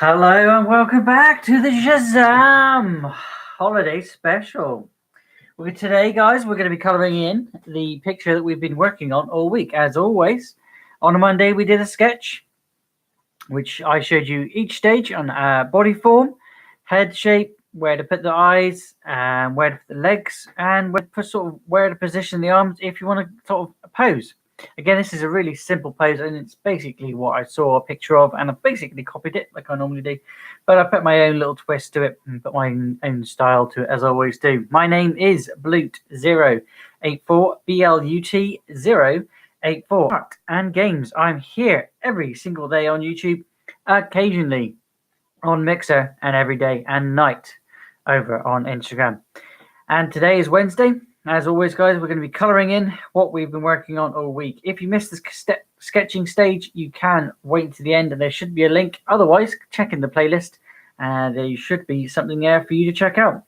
Hello and welcome back to the SHAZAM holiday special. Today, guys, we're going to be colouring in the picture that we've been working on all week. As always, on a Monday we did a sketch, which I showed you each stage on body form, head shape, where to put the eyes, where to put the legs, and where to position the arms if you want to sort of pose. Again, this is a really simple pose, and it's basically what I saw a picture of, and I basically copied it like I normally do, but I put my own little twist to it and put my own style to it, as I always do. My name is Blut084, BLUT084. Art and games. I'm here every single day on YouTube, occasionally on Mixer, and every day and night over on Instagram. And today is Wednesday. As always, guys, we're going to be colouring in what we've been working on all week. If you missed the sketching stage, you can wait to the end, and there should be a link. Otherwise, check in the playlist, and there should be something there for you to check out.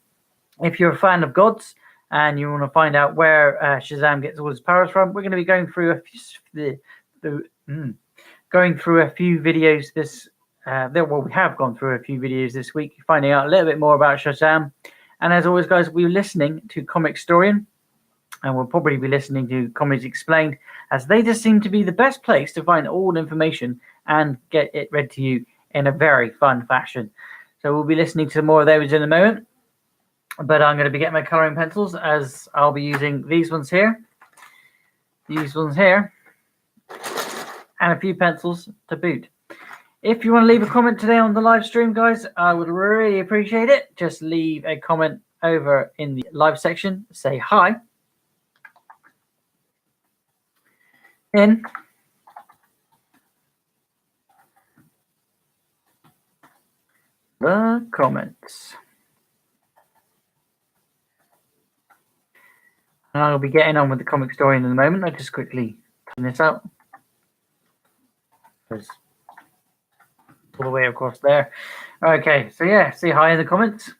If you're a fan of gods and you want to find out where SHAZAM gets all his powers from, we're going to be going through a few videos this. We have gone through a few videos this week, finding out a little bit more about SHAZAM. And as always, guys, we're listening to Comicstorien, and we'll probably be listening to Comics Explained, as they just seem to be the best place to find all the information and get it read to you in a very fun fashion. So we'll be listening to more of those in a moment. But I'm going to be getting my colouring pencils, as I'll be using these ones here, and a few pencils to boot. If you want to leave a comment today on the live stream, guys, I would really appreciate it. Just leave a comment over in the live section. Say hi in the comments. And I'll be getting on with the Comicstorien in a moment. I'll just quickly turn this out. All the way across there. Okay, so yeah, say hi in the comments,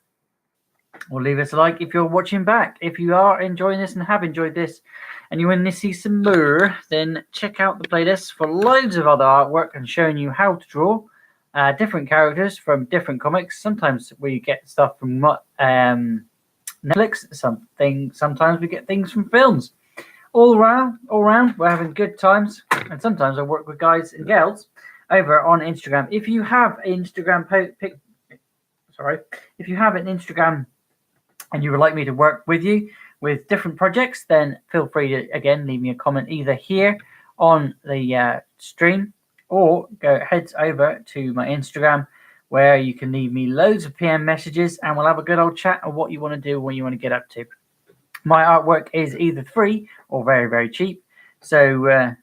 or leave us a like if you're watching back. If you are enjoying this and have enjoyed this and you want to see some more, then check out the playlist for loads of other artwork and showing you how to draw different characters from different comics. Sometimes we get stuff from Netflix, sometimes we get things from films. All around we're having good times, and sometimes I work with guys and girls over on Instagram. If you have an Instagram and you would like me to work with you with different projects, then feel free to again leave me a comment either here on the stream, or heads over to my Instagram, where you can leave me loads of PM messages and we'll have a good old chat of what you want to do, what you want to get up to. My artwork is either free or very, very cheap. So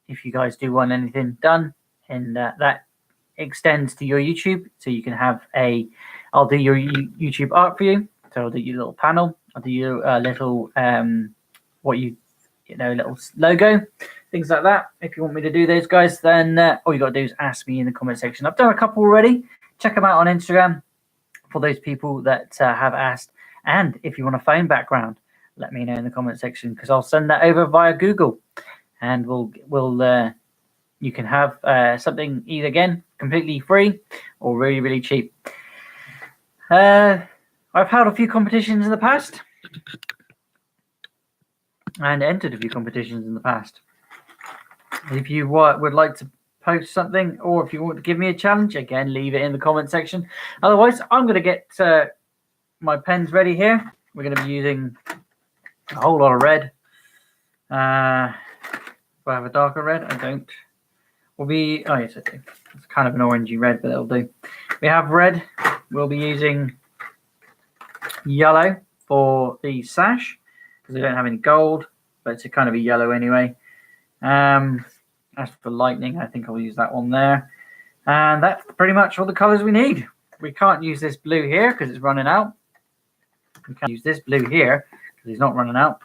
if you guys do want anything done, and that extends to your YouTube, so you can have I'll do your YouTube art for you. So I'll do your little panel, I'll do your little little logo, things like that. If you want me to do those, guys, then all you got to do is ask me in the comment section. I've done a couple already. Check them out on Instagram for those people that have asked. And if you want a phone background, let me know in the comment section, because I'll send that over via Google, and you can have something either, again, completely free or really, really cheap. I've held a few competitions in the past and entered a few competitions in the past. If you would like to post something, or if you want to give me a challenge, again, leave it in the comment section. Otherwise, I'm going to get my pens ready here. We're going to be using a whole lot of red. Do I have a darker red? I don't. Oh yes, I do. It's kind of an orangey red, but it'll do. We have red. We'll be using yellow for the sash, because we don't have any gold, but it's a kind of a yellow anyway. As for lightning, I think I'll use that one there. And that's pretty much all the colors we need. We can't use this blue here because it's running out. We can't use this blue here because it's not running out.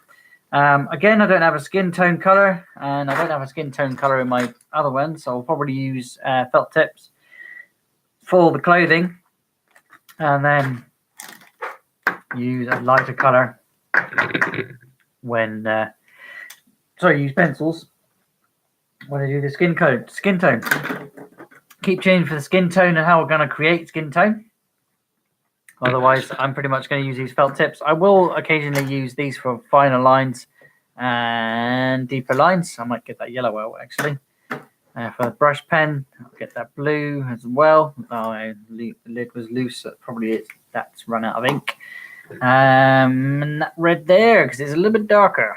Again, I don't have a skin tone color, and I don't have a skin tone color in my other one, so I'll probably use felt tips for the clothing, and then use a lighter color when use pencils when I do the skin tone. keep changing for the skin tone and how we're going to create skin tone. Otherwise, I'm pretty much going to use these felt tips. I will occasionally use these for finer lines and deeper lines. I might get that yellow out, actually. For the brush pen, I'll get that blue as well. Oh, the lid was loose, so probably that's run out of ink. And that red there, because it's a little bit darker.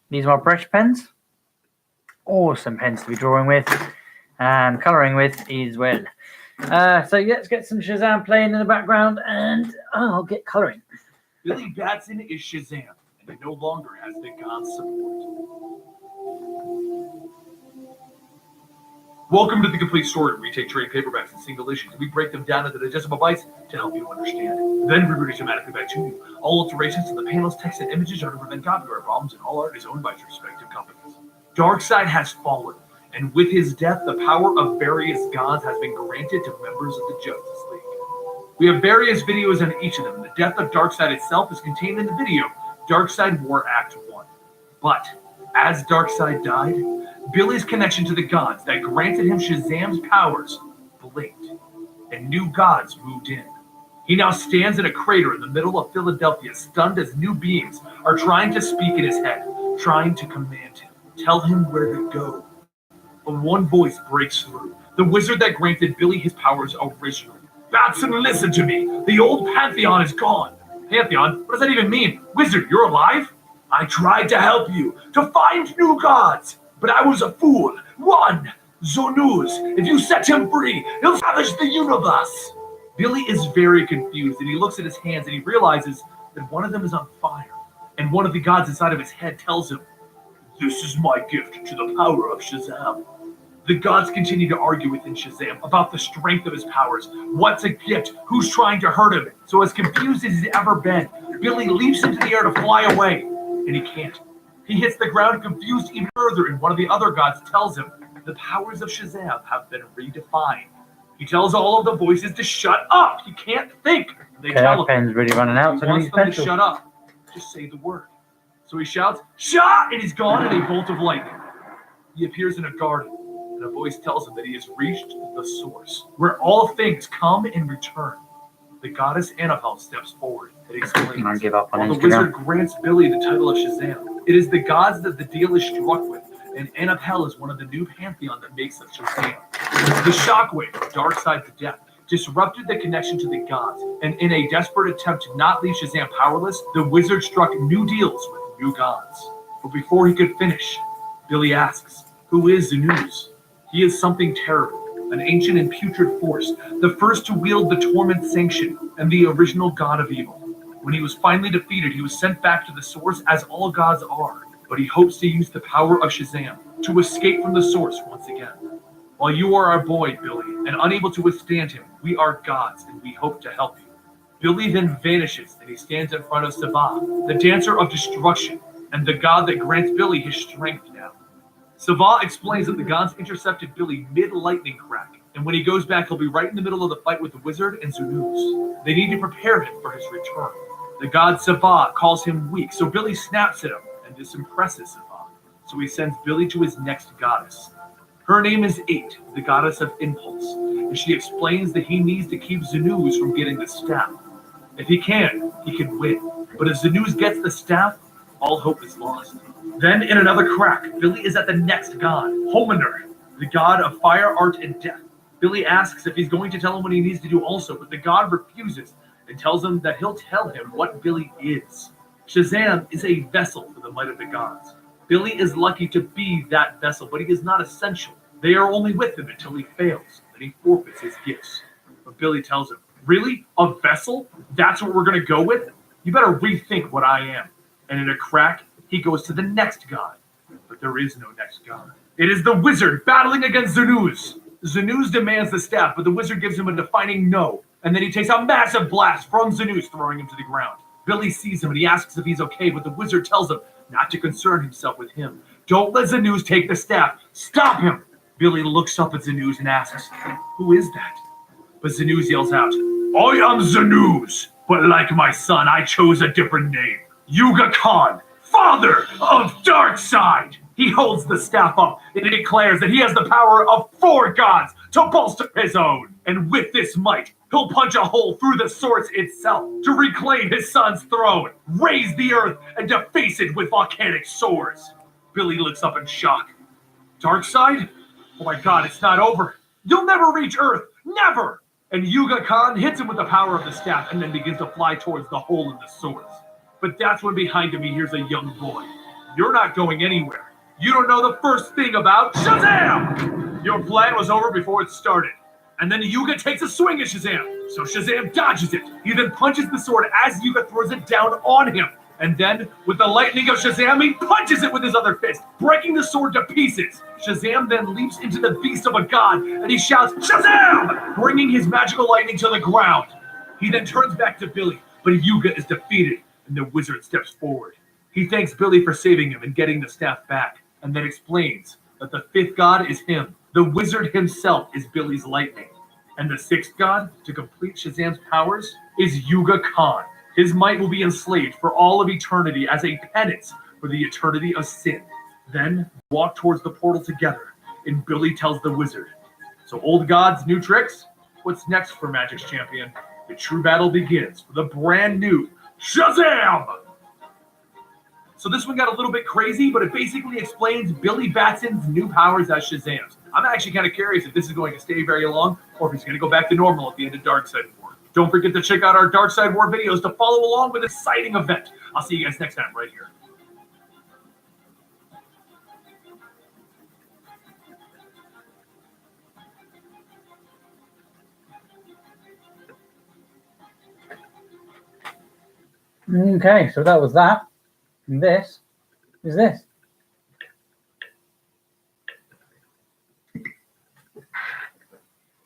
These are my brush pens. Awesome pens to be drawing with and colouring with as well. So yeah, let's get some Shazam playing in the background, and I'll get colouring. Billy Batson is Shazam, and he no longer has the God's support. Welcome to The Complete Story, where we take trade paperbacks and single issues, and we break them down into digestible bites to help you understand. Then we read automatically back to you. All alterations to the panels, text, and images are to prevent copyright problems, and all art is owned by its respective companies. Darkseid has fallen, and with his death, the power of various gods has been granted to members of the Justice League. We have various videos on each of them. The death of Darkseid itself is contained in the video, Darkseid War Act 1. But, as Darkseid died, Billy's connection to the gods that granted him Shazam's powers blinked, and new gods moved in. He now stands in a crater in the middle of Philadelphia, stunned as new beings are trying to speak in his head, trying to command him, tell him where to go. But one voice breaks through, the wizard that granted Billy his powers originally. Batson, listen to me. The old Pantheon is gone. Pantheon? What does that even mean? Wizard, you're alive? I tried to help you, to find new gods. But I was a fool. One, Zonuz. If you set him free, he'll savage the universe. Billy is very confused, and he looks at his hands, and he realizes that one of them is on fire. And one of the gods inside of his head tells him, "This is my gift to the power of Shazam." The gods continue to argue within Shazam about the strength of his powers. What's a gift? Who's trying to hurt him? So as confused as he's ever been, Billy leaps into the air to fly away, and he can't. He hits the ground confused even further, and one of the other gods tells him the powers of Shazam have been redefined. He tells all of the voices to shut up. He can't think. They tell him pen's really running out. he wants them to shut up. Just say the word. So he shouts, "Shut!" and he's gone in a bolt of lightning. He appears in a garden, and a voice tells him that he has reached the source, where all things come and return. The goddess Annabelle steps forward and explains, I'll give up on while the Instagram. wizard grants Billy the title of Shazam. It is the gods that the deal is struck with, and Annabelle is one of the new pantheon that makes up Shazam. The shockwave of Darkseid's death disrupted the connection to the gods, and in a desperate attempt to not leave Shazam powerless, the wizard struck new deals with new gods. But before he could finish, Billy asks, who is Zanuz? He is something terrible, an ancient and putrid force, the first to wield the Torment Sanction, and the original god of evil. When he was finally defeated, he was sent back to the source as all gods are, but he hopes to use the power of Shazam to escape from the source once again. While you are our boy, Billy, and unable to withstand him, we are gods, and we hope to help you. Billy then vanishes, and he stands in front of Savah, the dancer of destruction, and the god that grants Billy his strength now. Savah explains that the gods intercepted Billy mid-lightning crack, and when he goes back, he'll be right in the middle of the fight with the wizard and Zanuz. They need to prepare him for his return. The god Savah calls him weak, so Billy snaps at him, and this impresses Savah. So he sends Billy to his next goddess. Her name is 8, the goddess of impulse, and she explains that he needs to keep Zanuz from getting the staff. If he can win. But if Zanuz gets the staff, all hope is lost. Then, in another crack, Billy is at the next god, Homener, the god of fire, art, and death. Billy asks if he's going to tell him what he needs to do also, but the god refuses and tells him that he'll tell him what Billy is. Shazam is a vessel for the might of the gods. Billy is lucky to be that vessel, but he is not essential. They are only with him until he fails, and he forfeits his gifts. But Billy tells him, really? A vessel? That's what we're going to go with? You better rethink what I am. And in a crack, he goes to the next god. But there is no next god. It is the wizard battling against Zanuz. Zanuz demands the staff, but the wizard gives him a defining no. And then he takes a massive blast from Zanuz, throwing him to the ground. Billy sees him and he asks if he's okay, but the wizard tells him not to concern himself with him. Don't let Zanuz take the staff. Stop him! Billy looks up at Zanuz and asks, who is that? But Zanuz yells out, I am Zanuz, but like my son, I chose a different name. Yuga Khan, father of Darkseid! He holds the staff up and he declares that he has the power of 4 gods to bolster his own. And with this might, he'll punch a hole through the source itself to reclaim his son's throne, raise the earth, and deface it with volcanic swords. Billy looks up in shock. Darkseid? Oh my god, it's not over. You'll never reach Earth. Never! And Yuga Khan hits him with the power of the staff and then begins to fly towards the hole in the swords. But that's when behind him he hears a young boy. You're not going anywhere. You don't know the first thing about Shazam! Your plan was over before it started. And then Yuga takes a swing at Shazam. So Shazam dodges it. He then punches the sword as Yuga throws it down on him. And then, with the lightning of Shazam, he punches it with his other fist, breaking the sword to pieces. Shazam then leaps into the beast of a god, and he shouts, Shazam! Bringing his magical lightning to the ground. He then turns back to Billy, but Yuga is defeated, and the wizard steps forward. He thanks Billy for saving him and getting the staff back, and then explains that the 5th god is him. The wizard himself is Billy's lightning. And the 6th god, to complete Shazam's powers, is Yuga Khan. His might will be enslaved for all of eternity as a penance for the eternity of sin. Then walk towards the portal together, and Billy tells the wizard, so old gods, new tricks? What's next for Magic's champion? The true battle begins for the brand new Shazam! So this one got a little bit crazy, but it basically explains Billy Batson's new powers as Shazam. I'm actually kind of curious if this is going to stay very long, or if he's going to go back to normal at the end of Darkseid War. Don't forget to check out our Darkseid War videos to follow along with this exciting event. I'll see you guys next time right here. Okay, so that was that. And this is this.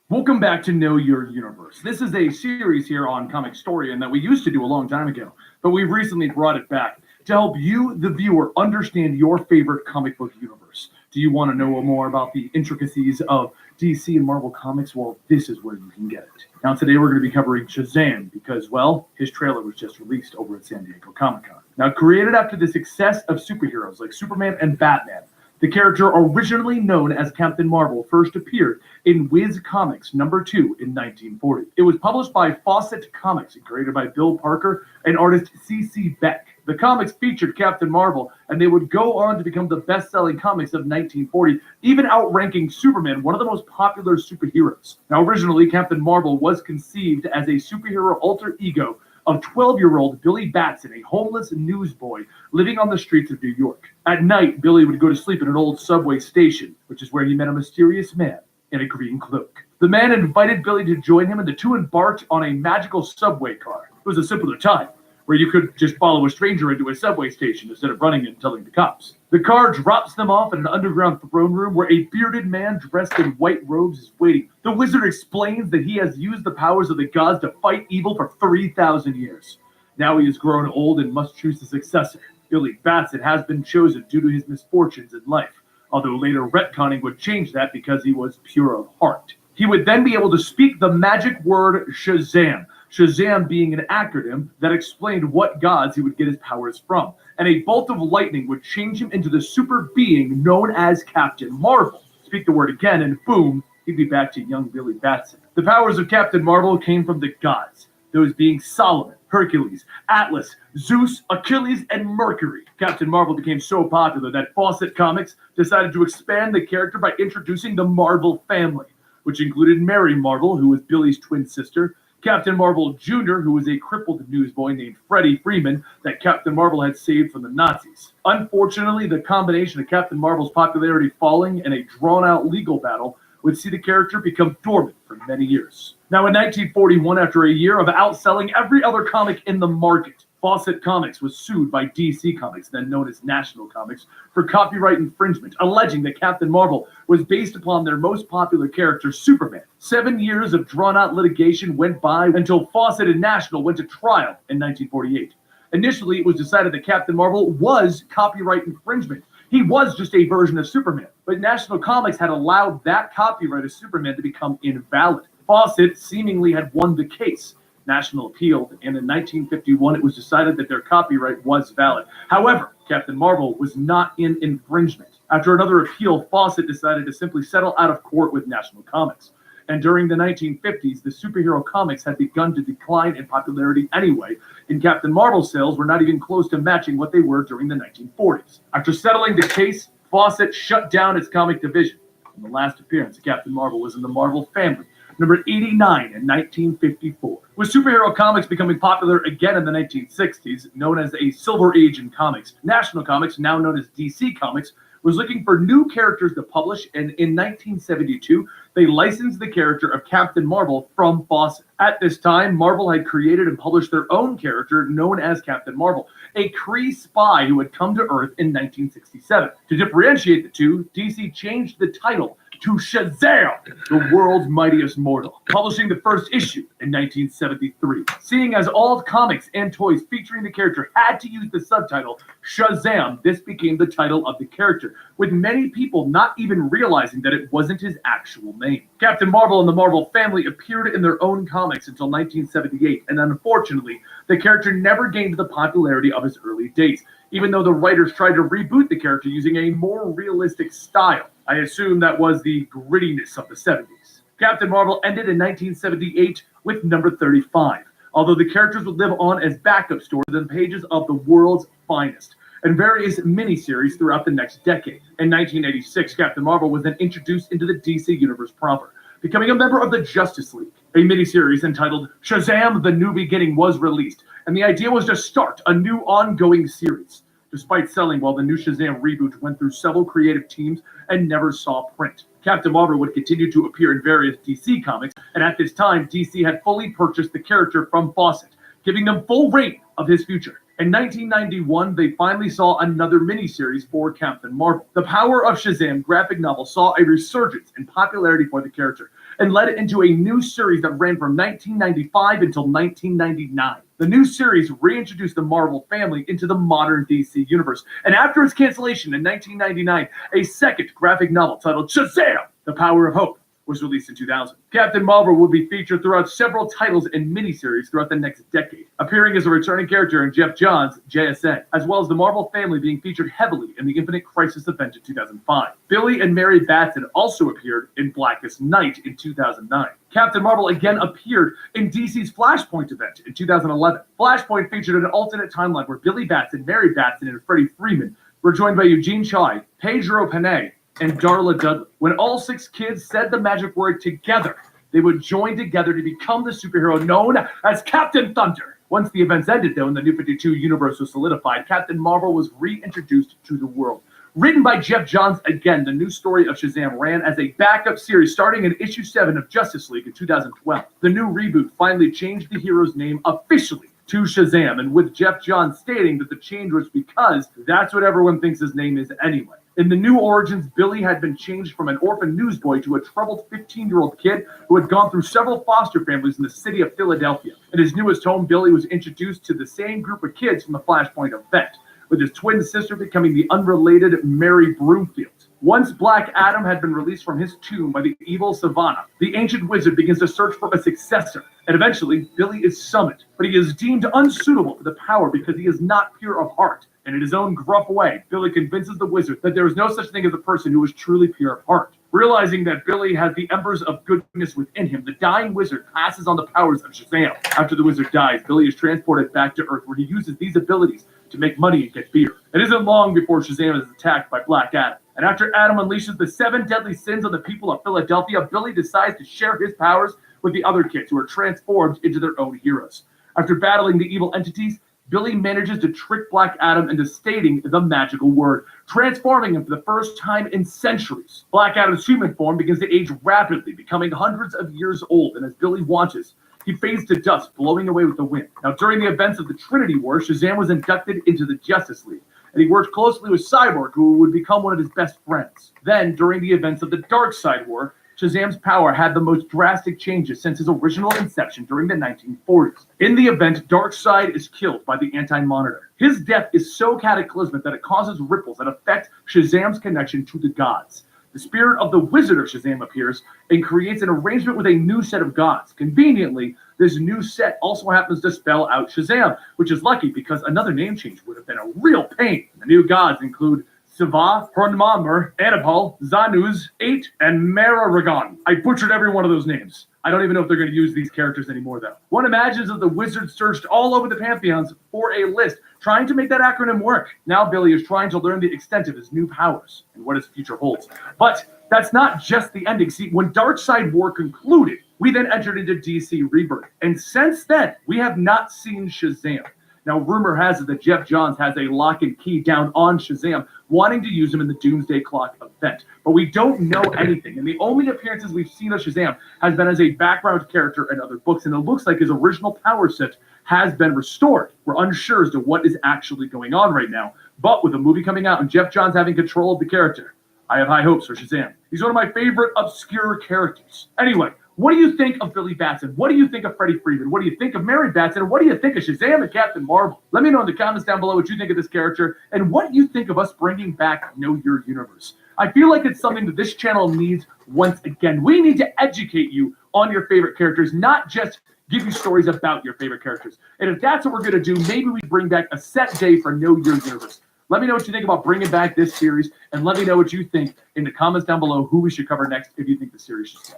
Welcome back to Know Your Universe. This is a series here on Comicstorien that we used to do a long time ago, but we've recently brought it back to help you, the viewer, understand your favorite comic book universe. Do you want to know more about the intricacies of DC and Marvel Comics? Well, this is where you can get it. Now, today we're going to be covering Shazam because, well, his trailer was just released over at San Diego Comic-Con. Now, created after the success of superheroes like Superman and Batman, the character originally known as Captain Marvel first appeared in Whiz Comics #2 in 1940. It was published by Fawcett Comics and created by Bill Parker and artist C.C. Beck. The comics featured Captain Marvel, and they would go on to become the best-selling comics of 1940, even outranking Superman, one of the most popular superheroes. Now, originally, Captain Marvel was conceived as a superhero alter ego of 12-year-old Billy Batson, a homeless newsboy living on the streets of New York. At night, Billy would go to sleep in an old subway station, which is where he met a mysterious man in a green cloak. The man invited Billy to join him, and the two embarked on a magical subway car. It was a simpler time, where you could just follow a stranger into a subway station instead of running and telling the cops. The car drops them off in an underground throne room where a bearded man dressed in white robes is waiting. The wizard explains that he has used the powers of the gods to fight evil for 3,000 years. Now he is grown old and must choose a successor. Billy Batson has been chosen due to his misfortunes in life, although later retconning would change that because he was pure of heart. He would then be able to speak the magic word Shazam, Shazam being an acronym that explained what gods he would get his powers from. And a bolt of lightning would change him into the super being known as Captain Marvel. Speak the word again, and boom, he'd be back to young Billy Batson. The powers of Captain Marvel came from the gods, those being Solomon, Hercules, Atlas, Zeus, Achilles, and Mercury. Captain Marvel became so popular that Fawcett Comics decided to expand the character by introducing the Marvel family, which included Mary Marvel, who was Billy's twin sister, Captain Marvel Jr., who was a crippled newsboy named Freddie Freeman that Captain Marvel had saved from the Nazis. Unfortunately, the combination of Captain Marvel's popularity falling and a drawn-out legal battle would see the character become dormant for many years. Now, in 1941, after a year of outselling every other comic in the market, Fawcett Comics was sued by DC Comics, then known as National Comics, for copyright infringement, alleging that Captain Marvel was based upon their most popular character, Superman. 7 years of drawn-out litigation went by until Fawcett and National went to trial in 1948. Initially, it was decided that Captain Marvel was copyright infringement. He was just a version of Superman, but National Comics had allowed that copyright of Superman to become invalid. Fawcett seemingly had won the case. National appealed, and in 1951 it was decided that their copyright was valid. However, Captain Marvel was not in infringement. After another appeal, Fawcett decided to simply settle out of court with National Comics. And during the 1950s, the superhero comics had begun to decline in popularity anyway, and Captain Marvel sales were not even close to matching what they were during the 1940s. After settling the case, Fawcett shut down its comic division. And the last appearance of Captain Marvel was in the Marvel Family, number 89 in 1954. With superhero comics becoming popular again in the 1960s, known as a Silver Age in comics, National Comics, now known as DC Comics, was looking for new characters to publish, and in 1972, they licensed the character of Captain Marvel from Fawcett. At this time, Marvel had created and published their own character known as Captain Marvel, a Kree spy who had come to Earth in 1967. To differentiate the two, DC changed the title to SHAZAM, the world's mightiest mortal, publishing the first issue in 1973. Seeing as all comics and toys featuring the character had to use the subtitle SHAZAM, this became the title of the character, with many people not even realizing that it wasn't his actual name. Captain Marvel and the Marvel Family appeared in their own comics until 1978, and unfortunately, the character never gained the popularity of his early days, even though the writers tried to reboot the character using a more realistic style. I assume that was the grittiness of the 70s. Captain Marvel ended in 1978 with number 35, although the characters would live on as backup stories in the pages of the World's Finest and various miniseries throughout the next decade. In 1986, Captain Marvel was then introduced into the DC Universe proper, becoming a member of the Justice League. A miniseries entitled SHAZAM: The New Beginning was released, and the idea was to start a new ongoing series. Despite selling well, the new Shazam reboot went through several creative teams and never saw print. Captain Marvel would continue to appear in various DC comics, and at this time, DC had fully purchased the character from Fawcett, giving them full reign of his future. In 1991, they finally saw another miniseries for Captain Marvel. The Power of Shazam graphic novel saw a resurgence in popularity for the character and led it into a new series that ran from 1995 until 1999. The new series reintroduced the Marvel family into the modern DC universe, and after its cancellation in 1999, a second graphic novel titled SHAZAM: The Power of Hope was released in 2000. Captain Marvel would be featured throughout several titles and miniseries throughout the next decade, appearing as a returning character in Jeff Johns' JSN, as well as the Marvel family being featured heavily in the Infinite Crisis event in 2005. Billy and Mary Batson also appeared in Blackest Night in 2009. Captain Marvel again appeared in DC's Flashpoint event in 2011. Flashpoint featured an alternate timeline where Billy Batson, Mary Batson, and Freddie Freeman were joined by Eugene Chai, Pedro Panay, and Darla Dudley. When all six kids said the magic word together, they would join together to become the superhero known as Captain Thunder. Once the events ended, though, and the New 52 universe was solidified, Captain Marvel was reintroduced to the world. Written by Jeff Johns again, the new story of Shazam ran as a backup series starting in issue 7 of Justice League in 2012. The new reboot finally changed the hero's name officially to Shazam, and with Jeff Johns stating that the change was because that's what everyone thinks his name is anyway. In the new origins, Billy had been changed from an orphan newsboy to a troubled 15-year-old kid who had gone through several foster families in the city of Philadelphia. In his newest home, Billy was introduced to the same group of kids from the Flashpoint event, with his twin sister becoming the unrelated Mary Broomfield. Once Black Adam had been released from his tomb by the evil Savannah, the ancient wizard begins to search for a successor, and eventually Billy is summoned, but he is deemed unsuitable for the power because he is not pure of heart. And in his own gruff way, Billy convinces the wizard that there is no such thing as a person who is truly pure of heart. Realizing that Billy has the embers of goodness within him, the dying wizard passes on the powers of Shazam. After the wizard dies, Billy is transported back to Earth, where he uses these abilities to make money and get beer. It isn't long before Shazam is attacked by Black Adam. And after Adam unleashes the 7 deadly sins on the people of Philadelphia, Billy decides to share his powers with the other kids who are transformed into their own heroes. After battling the evil entities, Billy manages to trick Black Adam into stating the magical word, transforming him for the first time in centuries. Black Adam's human form begins to age rapidly, becoming hundreds of years old, and as Billy watches, he fades to dust, blowing away with the wind. Now, during the events of the Trinity War, Shazam was inducted into the Justice League, and he worked closely with Cyborg, who would become one of his best friends. Then, during the events of the Darkseid War, Shazam's power had the most drastic changes since his original inception during the 1940s. In the event, Darkseid is killed by the Anti-Monitor. His death is so cataclysmic that it causes ripples that affect Shazam's connection to the gods. The spirit of the Wizard of Shazam appears and creates an arrangement with a new set of gods. Conveniently, this new set also happens to spell out Shazam, which is lucky because another name change would have been a real pain. The new gods include Siva, Hornmammer, Anipal, Zanuz, 8, and Mararagon. I butchered every one of those names. I don't even know if they're going to use these characters anymore, though. One imagines that the wizard searched all over the pantheons for a list, trying to make that acronym work. Now Billy is trying to learn the extent of his new powers and what his future holds. But that's not just the ending. See, when Darkseid War concluded, we then entered into DC Rebirth. And since then, we have not seen Shazam. Now, rumor has it that Jeff Johns has a lock and key down on Shazam, wanting to use him in the Doomsday Clock event. But we don't know anything, and the only appearances we've seen of Shazam has been as a background character in other books, and it looks like his original power set has been restored. We're unsure as to what is actually going on right now, but with the movie coming out and Jeff Johns having control of the character, I have high hopes for Shazam. He's one of my favorite obscure characters. Anyway, what do you think of Billy Batson? What do you think of Freddie Freeman? What do you think of Mary Batson? And what do you think of Shazam and Captain Marvel? Let me know in the comments down below what you think of this character and what you think of us bringing back Know Your Universe. I feel like it's something that this channel needs once again. We need to educate you on your favorite characters, not just give you stories about your favorite characters. And if that's what we're going to do, maybe we bring back a set day for Know Your Universe. Let me know what you think about bringing back this series, and let me know what you think in the comments down below who we should cover next if you think the series should stay.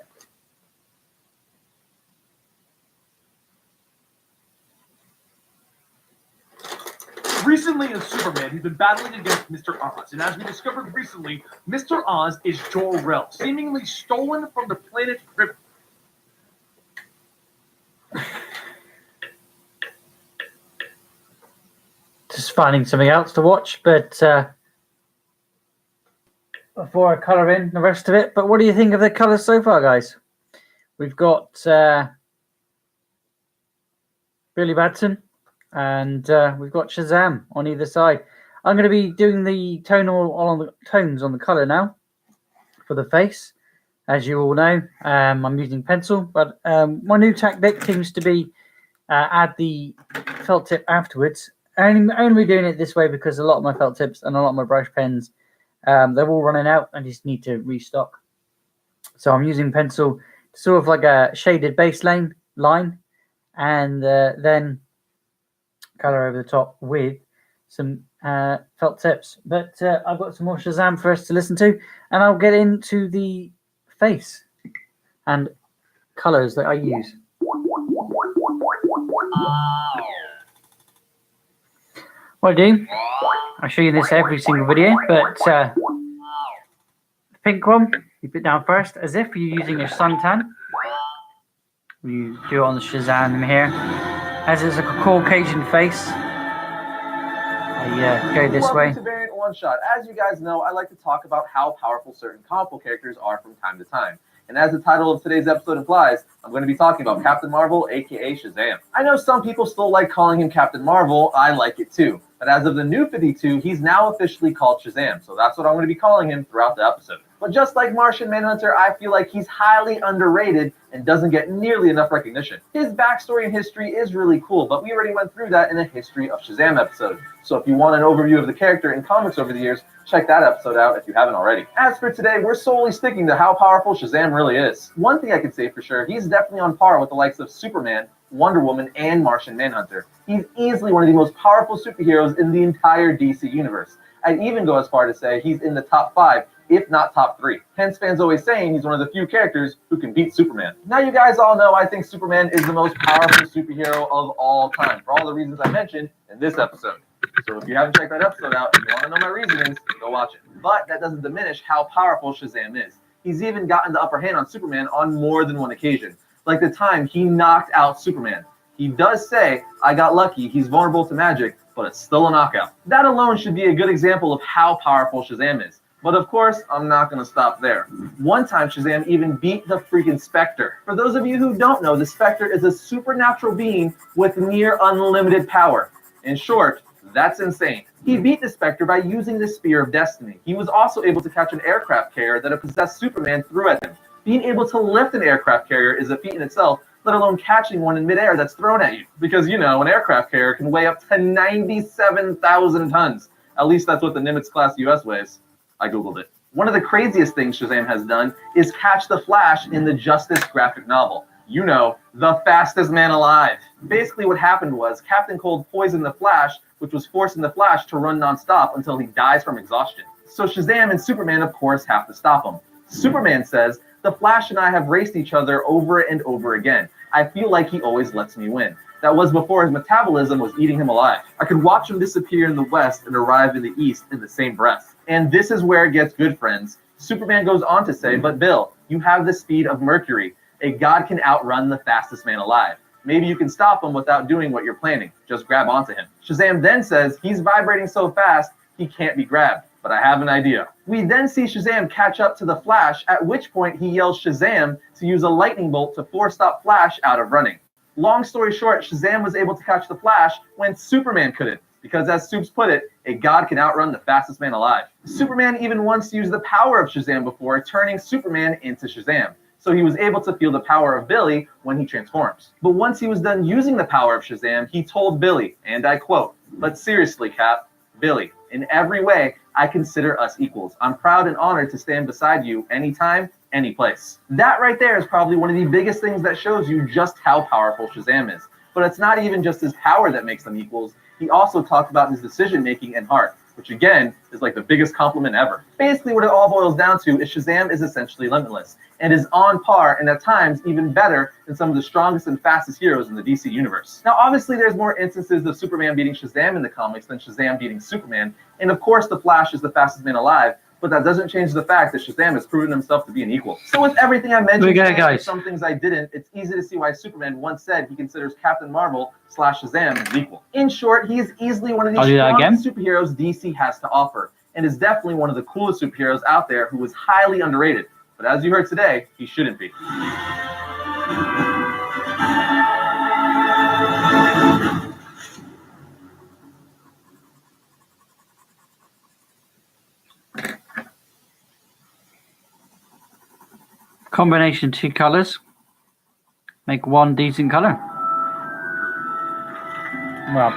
Recently in Superman, he's been battling against Mr. Oz, and as we discovered recently, Mr. Oz is Jor-El, seemingly stolen from the planet Krypton. Just finding something else to watch, but before I colour in the rest of it. But what do you think of the colours so far, guys? We've got Billy Batson. And we've got Shazam on either side. I'm going to be doing the tones on the colour now for the face. As you all know, I'm using pencil, but my new tactic seems to be add the felt tip afterwards. I'm only doing it this way because a lot of my felt tips and a lot of my brush pens, they're all running out. I just need to restock. So I'm using pencil, sort of like a shaded baseline line, and then color over the top with some felt tips. But I've got some more Shazam for us to listen to, and I'll get into the face and colors that I use. What I do, I show you this every single video, but the pink one, you put down first, as if you're using a suntan. You do it on the Shazam here. As it's a Caucasian face, I go this way. Welcome to Variant One Shot. As you guys know, I like to talk about how powerful certain comic book characters are from time to time. And as the title of today's episode implies, I'm going to be talking about Captain Marvel, aka Shazam. I know some people still like calling him Captain Marvel. I like it too. But as of the New 52, he's now officially called Shazam. So that's what I'm going to be calling him throughout the episode. But just like Martian Manhunter, I feel like he's highly underrated and doesn't get nearly enough recognition. His backstory and history is really cool, but we already went through that in a History of Shazam episode. So if you want an overview of the character in comics over the years, check that episode out if you haven't already. As for today, we're solely sticking to how powerful Shazam really is. One thing I can say for sure, he's definitely on par with the likes of Superman, Wonder Woman, and Martian Manhunter. He's easily one of the most powerful superheroes in the entire DC universe. I'd even go as far to say he's in the top 5, if not top 3. Hence fans always saying he's one of the few characters who can beat Superman. Now you guys all know I think Superman is the most powerful superhero of all time, for all the reasons I mentioned in this episode. So if you haven't checked that episode out, if you want to know my reasonings, go watch it. But that doesn't diminish how powerful Shazam is. He's even gotten the upper hand on Superman on more than one occasion. Like the time he knocked out Superman. He does say, I got lucky, he's vulnerable to magic, but it's still a knockout. That alone should be a good example of how powerful Shazam is. But of course, I'm not going to stop there. One time, Shazam even beat the freaking Spectre. For those of you who don't know, the Spectre is a supernatural being with near unlimited power. In short, that's insane. He beat the Spectre by using the Spear of Destiny. He was also able to catch an aircraft carrier that a possessed Superman threw at him. Being able to lift an aircraft carrier is a feat in itself, let alone catching one in midair that's thrown at you. Because, you know, an aircraft carrier can weigh up to 97,000 tons. At least that's what the Nimitz-class US weighs. I googled it. One of the craziest things Shazam has done is catch the Flash in the Justice graphic novel. You know, the fastest man alive. Basically what happened was Captain Cold poisoned the Flash, which was forcing the Flash to run nonstop until he dies from exhaustion. So Shazam and Superman, of course, have to stop him. Superman says, "The Flash and I have raced each other over and over again. I feel like he always lets me win. That was before his metabolism was eating him alive. I could watch him disappear in the west and arrive in the east in the same breath." And this is where it gets good, friends. Superman goes on to say, "But Bill, you have the speed of Mercury. A god can outrun the fastest man alive. Maybe you can stop him without doing what you're planning. Just grab onto him." Shazam then says he's vibrating so fast he can't be grabbed, but I have an idea. We then see Shazam catch up to the Flash, at which point he yells Shazam to use a lightning bolt to force stop Flash out of running. Long story short, Shazam was able to catch the Flash when Superman couldn't, because as Supes put it, a god can outrun the fastest man alive. Superman even once used the power of Shazam before, turning Superman into Shazam. So he was able to feel the power of Billy when he transforms. But once he was done using the power of Shazam, he told Billy, and I quote, "But seriously, Cap, Billy, in every way, I consider us equals. I'm proud and honored to stand beside you anytime, any place." That right there is probably one of the biggest things that shows you just how powerful Shazam is. But it's not even just his power that makes them equals. He also talked about his decision making and heart, which again is like the biggest compliment ever. Basically what it all boils down to is Shazam is essentially limitless and is on par and at times even better than some of the strongest and fastest heroes in the DC universe. Now obviously there's more instances of Superman beating Shazam in the comics than Shazam beating Superman, and of course the Flash is the fastest man alive, but that doesn't change the fact that Shazam has proven himself to be an equal. So with everything I mentioned, and some things I didn't, it's easy to see why Superman once said he considers Captain Marvel / Shazam as equal. In short, he is easily one of the strongest superheroes DC has to offer, and is definitely one of the coolest superheroes out there who is highly underrated. But as you heard today, he shouldn't be. Combination 2 colors make one decent color. Well,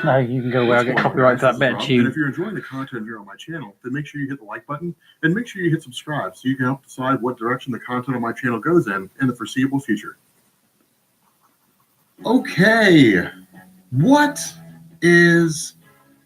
no, you can go where I get copyright for that bit of tune. And if you're enjoying the content here on my channel, then make sure you hit the like button and make sure you hit subscribe so you can help decide what direction the content on my channel goes in the foreseeable future. Okay, what is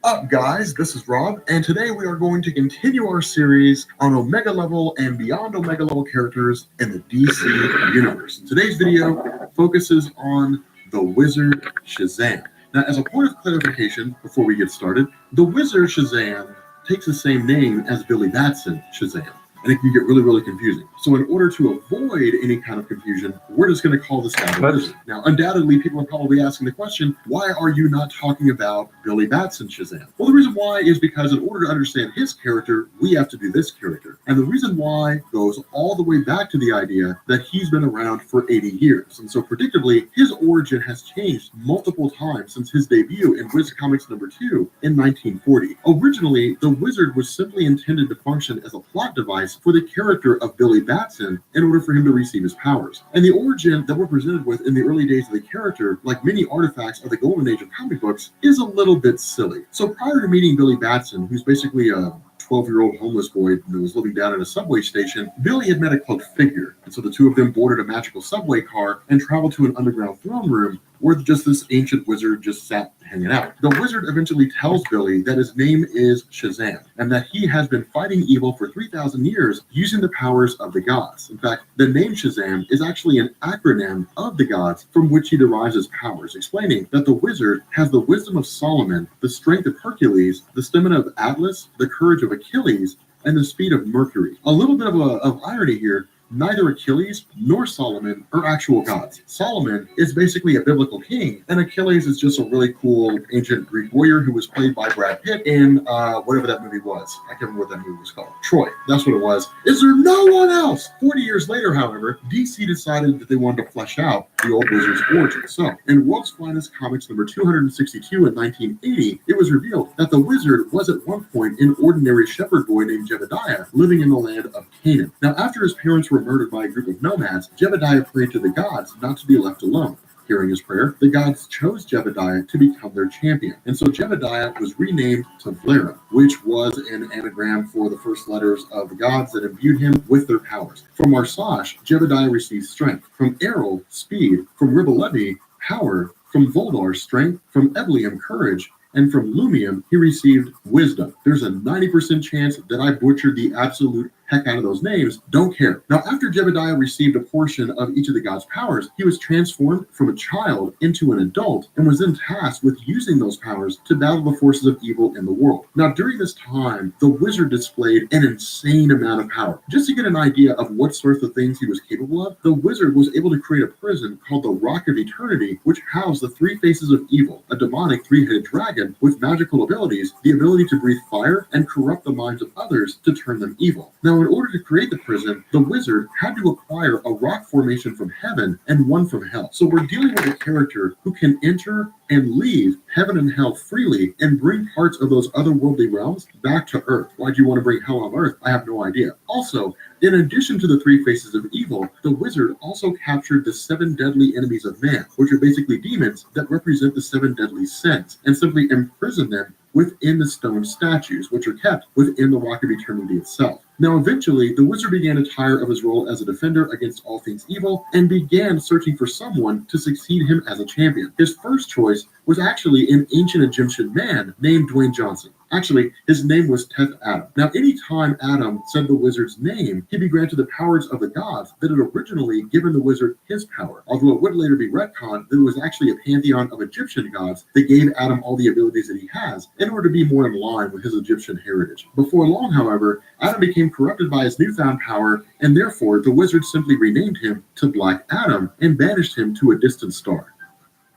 up, guys? This is Rob, and today we are going to continue our series on Omega level and beyond Omega level characters in the DC universe. And today's video focuses on the Wizard Shazam. Now, as a point of clarification before we get started, the Wizard Shazam takes the same name as Billy Batson Shazam, and it can get really, really confusing. So in order to avoid any kind of confusion, we're just going to call this guy the Wizard. Now, undoubtedly, people are probably asking the question, why are you not talking about Billy Batson Shazam? Well, the reason why is because in order to understand his character, we have to do this character. And the reason why goes all the way back to the idea that he's been around for 80 years. And so predictably, his origin has changed multiple times since his debut in Wiz Comics #2 in 1940. Originally, the Wizard was simply intended to function as a plot device for the character of Billy Batson in order for him to receive his powers. And the origin that we're presented with in the early days of the character, like many artifacts of the golden age of comic books, is a little bit silly. So prior to meeting Billy Batson, who's basically a 12-year-old homeless boy who was living down at a subway station, Billy had met a cloaked figure. And so the two of them boarded a magical subway car and traveled to an underground throne room where just this ancient wizard just sat hanging out. The wizard eventually tells Billy that his name is Shazam, and that he has been fighting evil for 3,000 years using the powers of the gods. In fact, the name Shazam is actually an acronym of the gods from which he derives his powers, explaining that the wizard has the wisdom of Solomon, the strength of Hercules, the stamina of Atlas, the courage of Achilles, and the speed of Mercury. A little bit of irony here. Neither Achilles nor Solomon are actual gods. Solomon is basically a biblical king, and Achilles is just a really cool ancient Greek warrior who was played by Brad Pitt in whatever that movie was. I can't remember what that movie was called. Troy, that's what it was. Is there no one else? 40 years later, however, DC decided that they wanted to flesh out the old wizard's origin. So, in World's Finest Comics #262 in 1980, it was revealed that the wizard was at one point an ordinary shepherd boy named Jebediah living in the land of Canaan. Now, after his parents were murdered by a group of nomads, Jebediah prayed to the gods not to be left alone. Hearing his prayer, the gods chose Jebediah to become their champion. And so Jebediah was renamed to Vlara, which was an anagram for the first letters of the gods that imbued him with their powers. From Marsash, Jebediah received strength. From Errol, speed. From Ribblelevi, power. From Voldar, strength. From Eblium, courage. And from Lumium, he received wisdom. There's a 90% chance that I butchered the absolute heck out of those names. Don't care. Now, after Jebediah received a portion of each of the gods' powers, he was transformed from a child into an adult and was then tasked with using those powers to battle the forces of evil in the world. Now, during this time, the wizard displayed an insane amount of power. Just to get an idea of what sorts of things he was capable of, the wizard was able to create a prison called the Rock of Eternity, which housed the three faces of evil, a demonic three-headed dragon with magical abilities, the ability to breathe fire and corrupt the minds of others to turn them evil. Now, in order to create the prison, the wizard had to acquire a rock formation from heaven and one from hell. So we're dealing with a character who can enter and leave heaven and hell freely and bring parts of those otherworldly realms back to Earth. Why do you want to bring hell on Earth? I have no idea. Also, in addition to the three faces of evil, the wizard also captured the 7 deadly enemies of man, which are basically demons that represent the 7 deadly sins, and simply imprisoned them within the stone statues, which are kept within the Rock of Eternity itself. Now, eventually, the wizard began to tire of his role as a defender against all things evil and began searching for someone to succeed him as a champion. His first choice was actually an ancient Egyptian man named Dwayne Johnson. Actually, his name was Teth Adam. Now, anytime Adam said the wizard's name, he'd be granted the powers of the gods that had originally given the wizard his power, although it would later be retconned that it was actually a pantheon of Egyptian gods that gave Adam all the abilities that he has in order to be more in line with his Egyptian heritage. Before long, however, Adam became corrupted by his newfound power, and therefore the wizard simply renamed him to Black Adam and banished him to a distant star.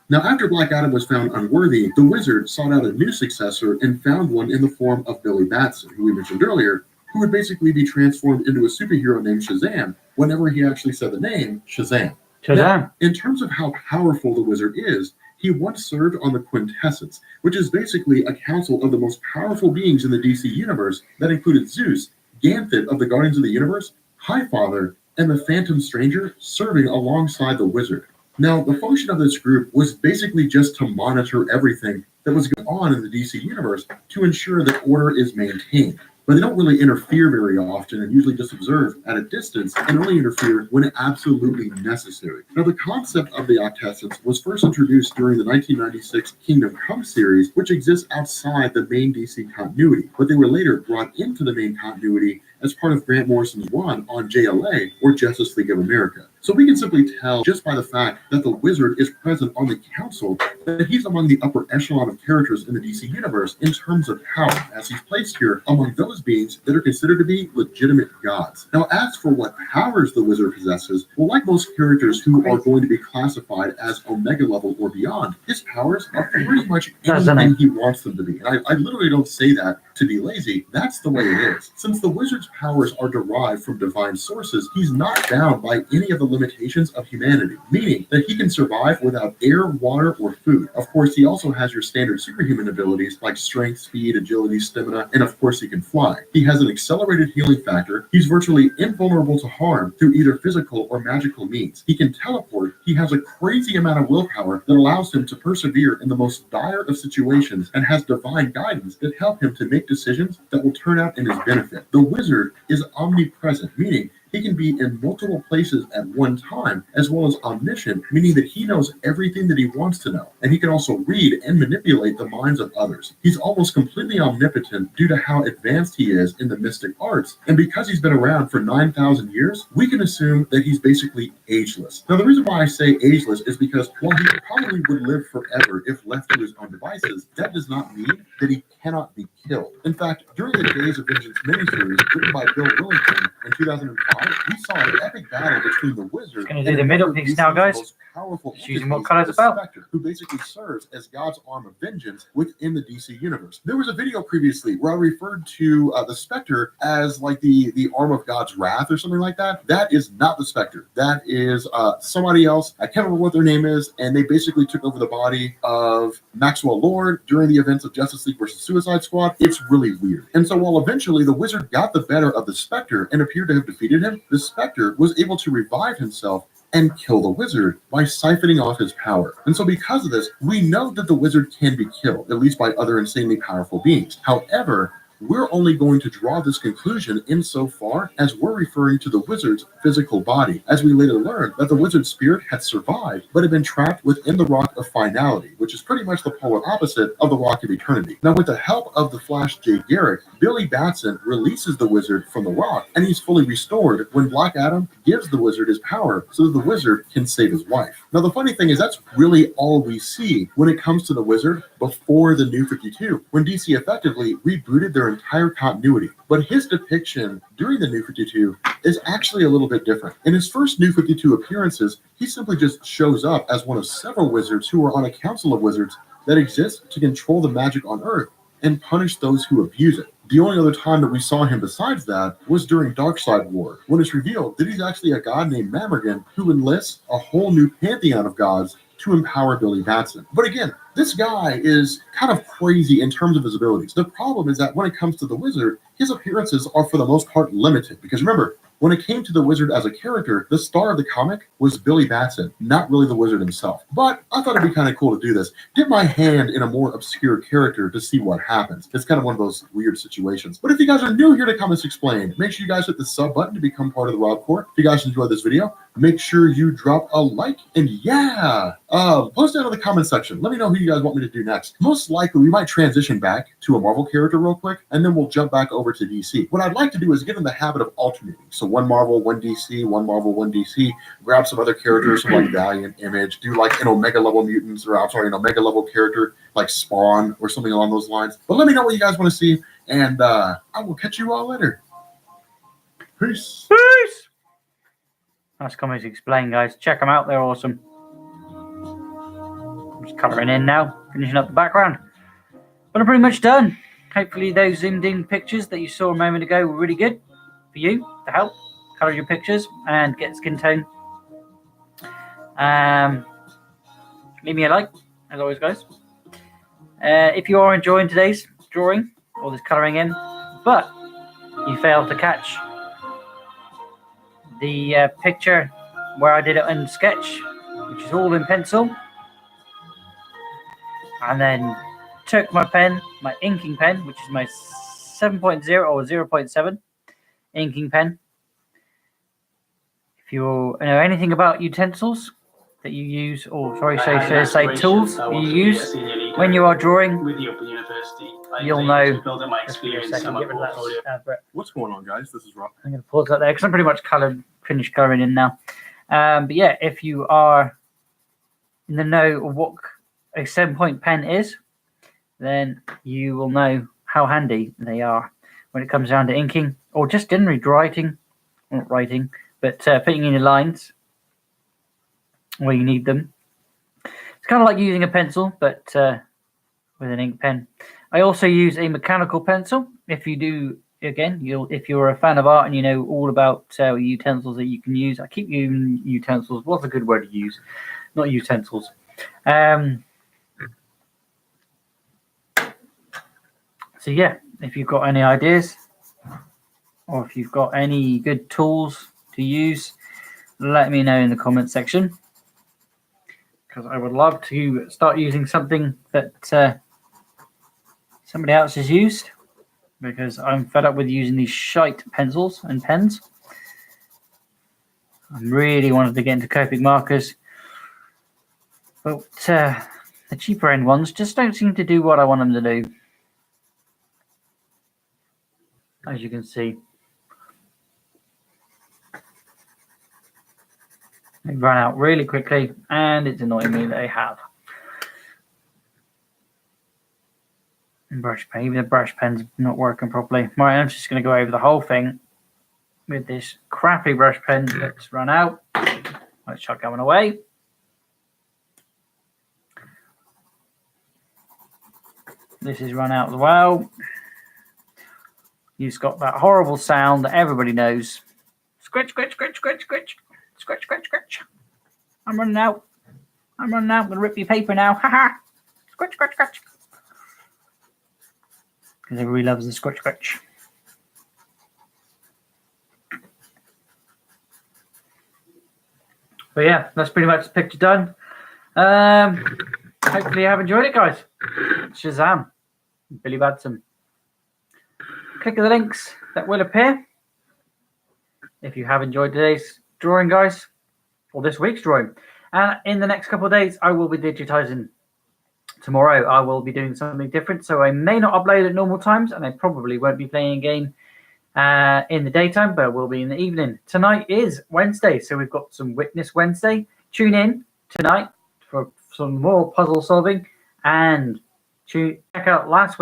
Now, after Black Adam was found unworthy, the wizard sought out a new successor and found one in the form of Billy Batson, who we mentioned earlier, who would basically be transformed into a superhero named Shazam whenever he actually said the name Shazam. Shazam. Now, in terms of how powerful the wizard is, he once served on the Quintessence, which is basically a council of the most powerful beings in the DC universe that included Zeus, Ganthet of the Guardians of the Universe, Highfather, and the Phantom Stranger serving alongside the wizard. Now, the function of this group was basically just to monitor everything that was going on in the DC universe to ensure that order is maintained. But they don't really interfere very often and usually just observe at a distance and only interfere when absolutely necessary. Now, the concept of the Octessence was first introduced during the 1996 Kingdom Come series, which exists outside the main DC continuity, but they were later brought into the main continuity as part of Grant Morrison's run on JLA, or Justice League of America. So we can simply tell just by the fact that the wizard is present on the council that he's among the upper echelon of characters in the DC universe in terms of power, as he's placed here among those beings that are considered to be legitimate gods. Now, as for what powers the wizard possesses, well, like most characters who are going to be classified as Omega level or beyond, his powers are pretty much anything he wants them to be. And I literally don't say that to be lazy. That's the way it is. Since the wizard's powers are derived from divine sources, he's not bound by any of the limitations of humanity, meaning that he can survive without air, water, or food. Of course, he also has your standard superhuman abilities like strength, speed, agility, stamina, and of course he can fly. He has an accelerated healing factor. He's virtually invulnerable to harm through either physical or magical means. He can teleport. He has a crazy amount of willpower that allows him to persevere in the most dire of situations and has divine guidance that help him to make decisions that will turn out in his benefit. The wizard is omnipresent, meaning he can be in multiple places at one time, as well as omniscient, meaning that he knows everything that he wants to know. And he can also read and manipulate the minds of others. He's almost completely omnipotent due to how advanced he is in the mystic arts. And because he's been around for 9,000 years, we can assume that he's basically ageless. Now, the reason why I say ageless is because while he probably would live forever if left to his own devices, that does not mean that he cannot be killed. In fact, during the Days of Vengeance miniseries written by Bill Willington in 2005, we saw an epic battle between the wizard and the middle piece now, guys. Powerful choosing what color it's about. Spectre, who basically serves as God's arm of vengeance within the DC universe. There was a video previously where I referred to the Spectre as like the arm of God's wrath or something like that. That is not the Spectre. That is somebody else. I can't remember what their name is, and they basically took over the body of Maxwell Lord during the events of Justice League versus Suicide Squad. It's really weird. And so while eventually the wizard got the better of the Spectre and appeared to have defeated him, the Spectre was able to revive himself and kill the wizard by siphoning off his power. And so because of this, we know that the wizard can be killed, at least by other insanely powerful beings. However, we're only going to draw this conclusion insofar as we're referring to the wizard's physical body, as we later learn that the wizard's spirit had survived, but had been trapped within the Rock of Finality, which is pretty much the polar opposite of the Rock of Eternity. Now, with the help of the Flash J. Garrick, Billy Batson releases the wizard from the rock, and he's fully restored when Black Adam gives the wizard his power so that the wizard can save his wife. Now, the funny thing is that's really all we see when it comes to the wizard before the New 52, when DC effectively rebooted their entire continuity. But his depiction during the New 52 is actually a little bit different. In his first New 52 appearances, he simply just shows up as one of several wizards who are on a council of wizards that exists to control the magic on Earth and punish those who abuse it. The only other time that we saw him besides that was during Darkseid War, when it's revealed that he's actually a god named Mammergan who enlists a whole new pantheon of gods to empower Billy Batson. But again, this guy is kind of crazy in terms of his abilities. The problem is that when it comes to the wizard, his appearances are for the most part limited. Because remember, when it came to the wizard as a character, the star of the comic was Billy Batson, not really the wizard himself. But I thought it'd be kind of cool to do this. Dip my hand in a more obscure character to see what happens. It's kind of one of those weird situations. But if you guys are new here to Comics Explained, make sure you guys hit the sub button to become part of the Rob Corps. If you guys enjoyed this video, make sure you drop a like. And yeah, post down in the comment section. Let me know who you guys want me to do next. Most likely, we might transition back to a Marvel character real quick, and then we'll jump back over to DC. What I'd like to do is get in the habit of alternating. So one Marvel, one DC, one Marvel, one DC, grab some other characters from like Valiant, Image, do like an Omega level mutants, or I'm sorry, an Omega level character like Spawn or something along those lines. But let me know what you guys want to see, and I will catch you all later. Peace. Peace. That's Comics Explained, guys. Check them out. They're awesome. I'm just colouring in now, finishing up the background. But I'm pretty much done. Hopefully those zoomed in pictures that you saw a moment ago were really good for you to help colour your pictures and get skin tone. Leave me a like, as always, guys. If you are enjoying today's drawing or this colouring in, but you failed to catch the picture where I did it in sketch, which is all in pencil, and then took my pen, my inking pen, which is my 7.0 or 0.7 inking pen. If you know anything about utensils that you use, or sorry, say tools you use when you are drawing, with the Open University, you'll know. building my experience and my portfolio. What's going on, guys? This is Rob. I'm going to pause that there because I'm pretty much finished colouring in now. But yeah, if you are in the know of what a 7-point pen is, then you will know how handy they are when it comes down to inking or just generally not writing, but putting in your lines where you need them. It's kind of like using a pencil, but with an ink pen. I also use a mechanical pencil. If you do, again, if you're a fan of art and you know all about utensils that you can use. I keep using utensils. What's a good word to use? Not utensils. So yeah, if you've got any ideas or if you've got any good tools to use, let me know in the comment section, because I would love to start using something that somebody else has used, because I'm fed up with using these shite pencils and pens. I really wanted to get into Copic markers, but the cheaper end ones just don't seem to do what I want them to do. As you can see, they run out really quickly, and it's annoying me that they have. And brush pen, even the brush pen's not working properly. Right, I'm just going to go over the whole thing with this crappy brush pen that's run out. Let's chuck that one away. This is run out as well. You've got that horrible sound that everybody knows. Scratch, scratch, scratch, scratch, scratch. Scratch, scratch, scratch. I'm running out. I'm going to rip your paper now. Ha ha. Scratch, scratch, scratch. Because everybody loves the scratch, scratch. But yeah, that's pretty much the picture done. Hopefully you have enjoyed it, guys. Shazam, Billy Badson. Click the links that will appear if you have enjoyed today's drawing, guys, or this week's drawing. And in the next couple of days, I will be digitizing. Tomorrow, I will be doing something different, so I may not upload at normal times, and I probably won't be playing a game in the daytime, but will be in the evening. Tonight is Wednesday, so we've got some Witness Wednesday. Tune in tonight for some more puzzle solving, and check out last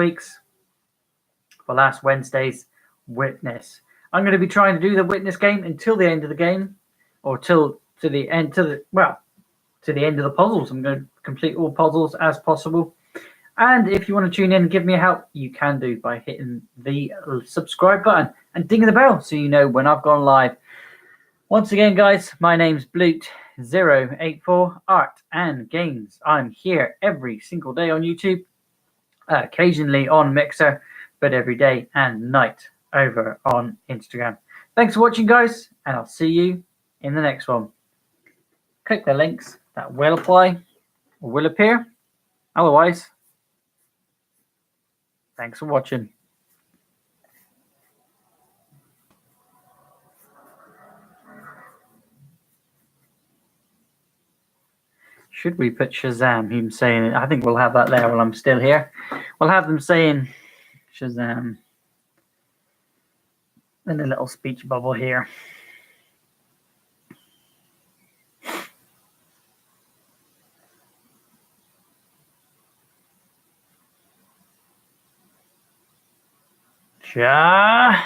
Wednesday's Witness. I'm going to be trying to do the Witness game until the end of the game, or to the end of the puzzles. I'm going to complete all puzzles as possible. And if you want to tune in and give me a help, you can do by hitting the subscribe button and dinging the bell so you know when I've gone live. Once again, guys, my name's Blute084 Art and Games. I'm here every single day on YouTube, occasionally on Mixer, but every day and night over on Instagram. Thanks for watching, guys, and I'll see you in the next one. Click the links that will apply or will appear. Otherwise, thanks for watching. Should we put Shazam, him saying it? I think we'll have that there while I'm still here. We'll have them saying Shazam in a little speech bubble here. Shazam.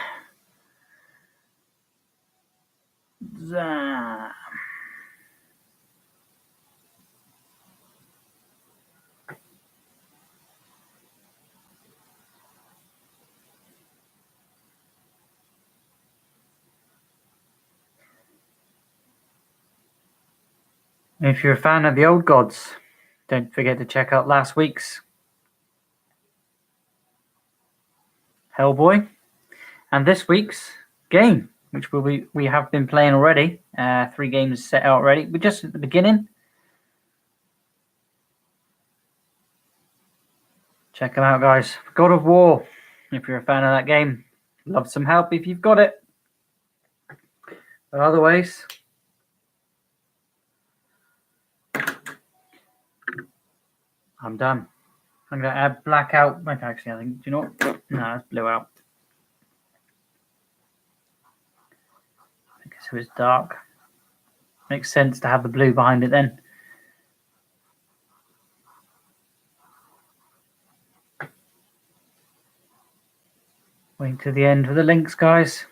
If you're a fan of the old gods, don't forget to check out last week's Hellboy and this week's game, which we have been playing already. 3 games set out already. We're just at the beginning. Check them out, guys. God of War. If you're a fan of that game, love some help if you've got it. But otherwise, I'm done. I'm going to add black out. Actually, I think, do you know what? No, it's blue out. I think so it's dark. Makes sense to have the blue behind it then. Wait to the end for the links, guys.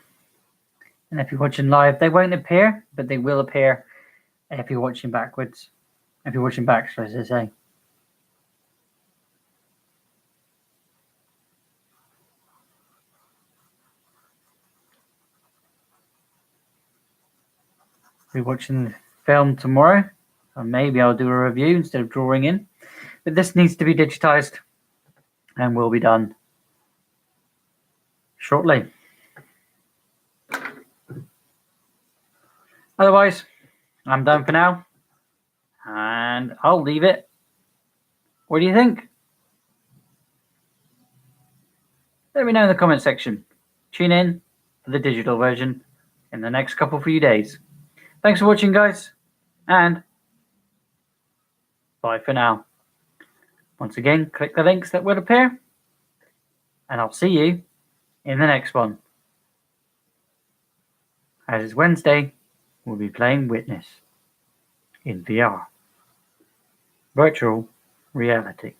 And if you're watching live, they won't appear, but they will appear if you're watching backwards. If you're watching back, so as I say. Be watching the film tomorrow, or maybe I'll do a review instead of drawing in. But this needs to be digitized and will be done shortly. Otherwise, I'm done for now, and I'll leave it. What do you think? Let me know in the comment section. Tune in for the digital version in the next couple few days. Thanks for watching, guys, and bye for now. Once again, click the links that will appear, and I'll see you in the next one. As it's Wednesday, we'll be playing Witness in VR. Virtual reality.